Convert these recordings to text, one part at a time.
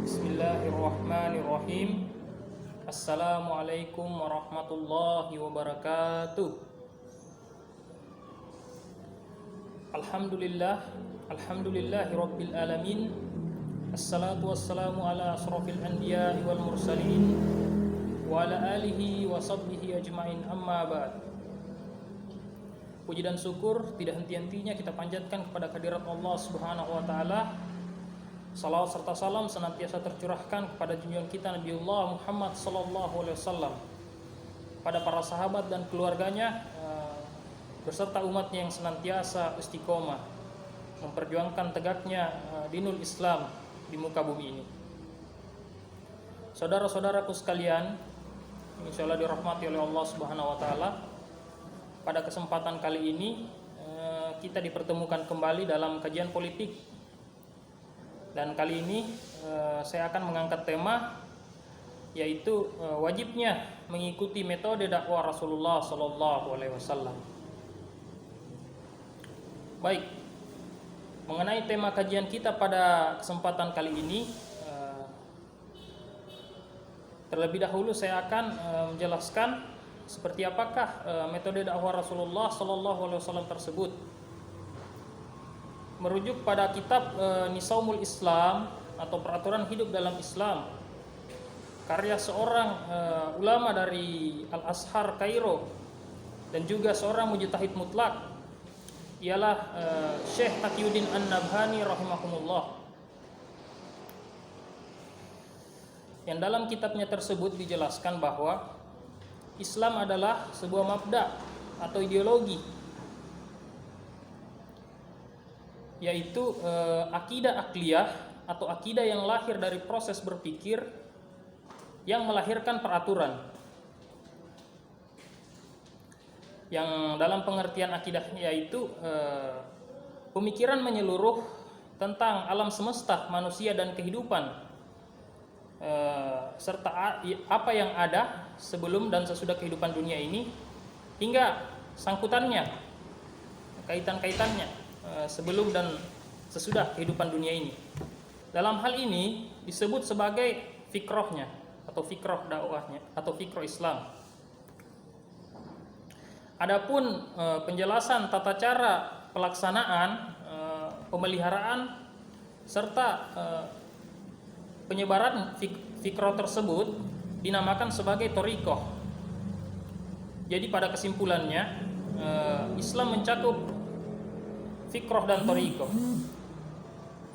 Bismillahirrahmanirrahim. Assalamualaikum warahmatullahi wabarakatuh. Alhamdulillahi rabbil alamin. Assalatu wassalamu ala asrafil anbiya'i wal mursalin wa ala alihi wa sahbihi ajma'in, amma ba'd. Puji dan syukur tidak henti-hentinya kita panjatkan kepada kehadirat Allah Subhanahu wa taala. Salawat serta salam senantiasa tercurahkan kepada junjungan kita Nabiullah Muhammad sallallahu alaihi wasallam, pada para sahabat dan keluarganya, beserta umatnya yang senantiasa istiqomah memperjuangkan tegaknya dinul Islam di muka bumi ini. Saudara-saudaraku sekalian, insyaallah dirahmati oleh Allah Subhanahu wa taala, pada kesempatan kali ini kita dipertemukan kembali dalam kajian politik. Dan kali ini saya akan mengangkat tema, yaitu wajibnya mengikuti metode dakwah Rasulullah sallallahu alaihi wasallam. Baik, mengenai tema kajian kita pada kesempatan kali ini, terlebih dahulu saya akan menjelaskan seperti apakah metode dakwah Rasulullah sallallahu alaihi wasallam tersebut. Merujuk pada kitab Nisaumul Islam atau Peraturan Hidup dalam Islam, karya seorang ulama dari Al-Azhar Kairo dan juga seorang mujtahid mutlak, ialah Syekh Taqiyuddin An-Nabhani rahimahumullah. Yang dalam kitabnya tersebut dijelaskan bahwa Islam adalah sebuah mabda atau ideologi, yaitu akidah akliyah atau akidah yang lahir dari proses berpikir yang melahirkan peraturan. Yang dalam pengertian akidah yaitu pemikiran menyeluruh tentang alam semesta, manusia dan kehidupan, serta apa yang ada sebelum dan sesudah kehidupan dunia ini, hingga sangkutannya, kaitan-kaitannya sebelum dan sesudah kehidupan dunia ini. Dalam hal ini disebut sebagai fikrohnya atau fikroh dakwahnya atau fikroh Islam. Adapun penjelasan tata cara pelaksanaan, pemeliharaan serta penyebaran fikroh tersebut dinamakan sebagai thariqah. Jadi pada kesimpulannya, Islam mencakup fikroh dan thariqah.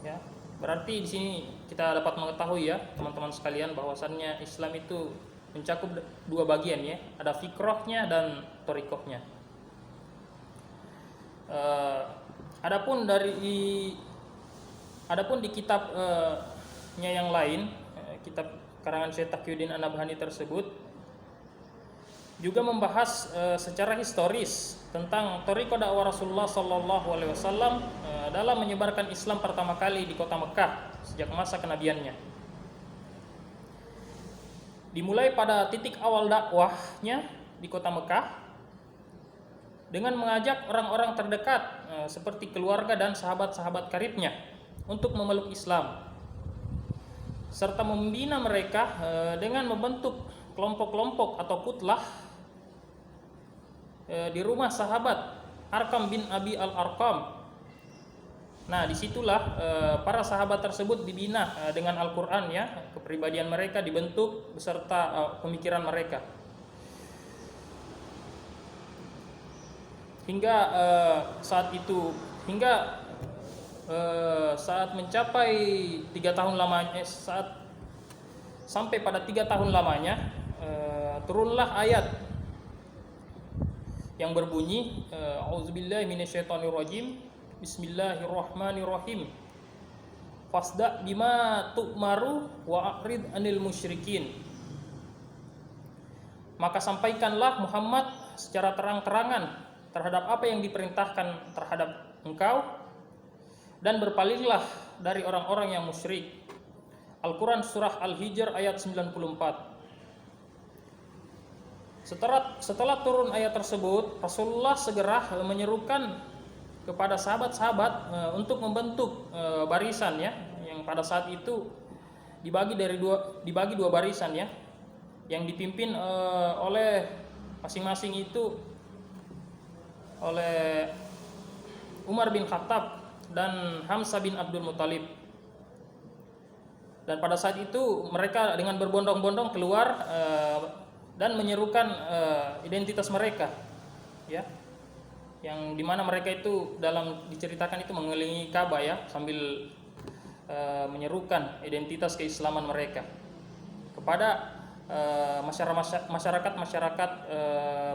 Ya, berarti di sini kita dapat mengetahui ya teman-teman sekalian bahwasannya Islam itu mencakup dua bagian ya, ada fikrohnya dan thariqahnya. Adapun di kitabnya yang lain, kitab karangan Syekh Taqiyuddin An-Nabhani tersebut juga membahas secara historis tentang thariqah dakwah Rasulullah sallallahu alaihi wasallam dalam menyebarkan Islam pertama kali di kota Mekah sejak masa kenabiannya. Dimulai pada titik awal dakwahnya di kota Mekah dengan mengajak orang-orang terdekat seperti keluarga dan sahabat-sahabat karibnya untuk memeluk Islam, serta membina mereka dengan membentuk kelompok-kelompok atau kutlah di rumah sahabat Arqam bin Abi Al-Arqam. Nah, disitulah para sahabat tersebut dibina dengan Al-Quran ya, kepribadian mereka dibentuk beserta pemikiran mereka. Hingga saat mencapai 3 tahun lamanya, sampai pada 3 tahun lamanya, turunlah ayat yang berbunyi, A'udzubillahi minasyaitonirrajim, Bismillahirrahmanirrahim, Fasda bima tu'maru wa a'rid 'anil musyrikin. Maka sampaikanlah Muhammad secara terang-terangan terhadap apa yang diperintahkan terhadap engkau, dan berpalinglah dari orang-orang yang musyrik. Al-Quran surah Al-Hijr ayat 94. Setelah turun ayat tersebut, Rasulullah segera menyerukan kepada sahabat-sahabat untuk membentuk barisan ya, yang pada saat itu dibagi dua barisan ya, yang dipimpin oleh masing-masing itu oleh Umar bin Khattab dan Hamzah bin Abdul Muthalib. Dan pada saat itu mereka dengan berbondong-bondong keluar dan menyerukan identitas mereka ya, yang dimana mereka itu dalam diceritakan itu mengelilingi Ka'bah ya, sambil menyerukan identitas keislaman mereka kepada masyarakat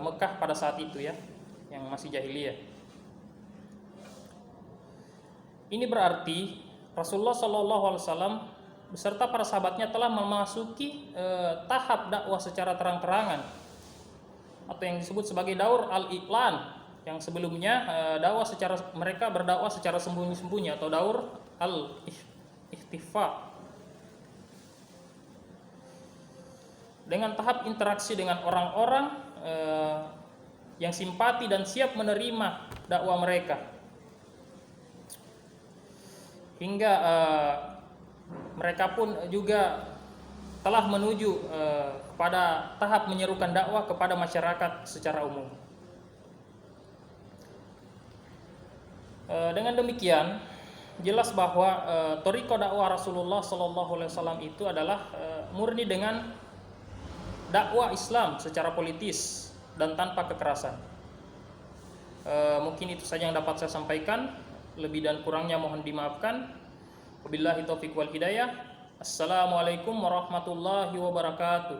Mekah pada saat itu ya, yang masih jahiliyah. Ini berarti Rasulullah SAW beserta para sahabatnya telah memasuki tahap dakwah secara terang-terangan, atau yang disebut sebagai daur al-i'lan, yang sebelumnya mereka berdakwah secara sembunyi-sembunyi, atau daur al-ikhtifa, dengan tahap interaksi dengan orang-orang yang simpati dan siap menerima dakwah mereka, hingga mereka pun juga telah menuju kepada tahap menyerukan dakwah kepada masyarakat secara umum. Dengan demikian, jelas bahwa thariqah dakwah Rasulullah SAW itu adalah murni dengan dakwah Islam secara politis dan tanpa kekerasan. Mungkin itu saja yang dapat saya sampaikan. Lebih dan kurangnya mohon dimaafkan. Wabillahi taufiq wal hidayah. Assalamualaikum warahmatullahi wabarakatuh.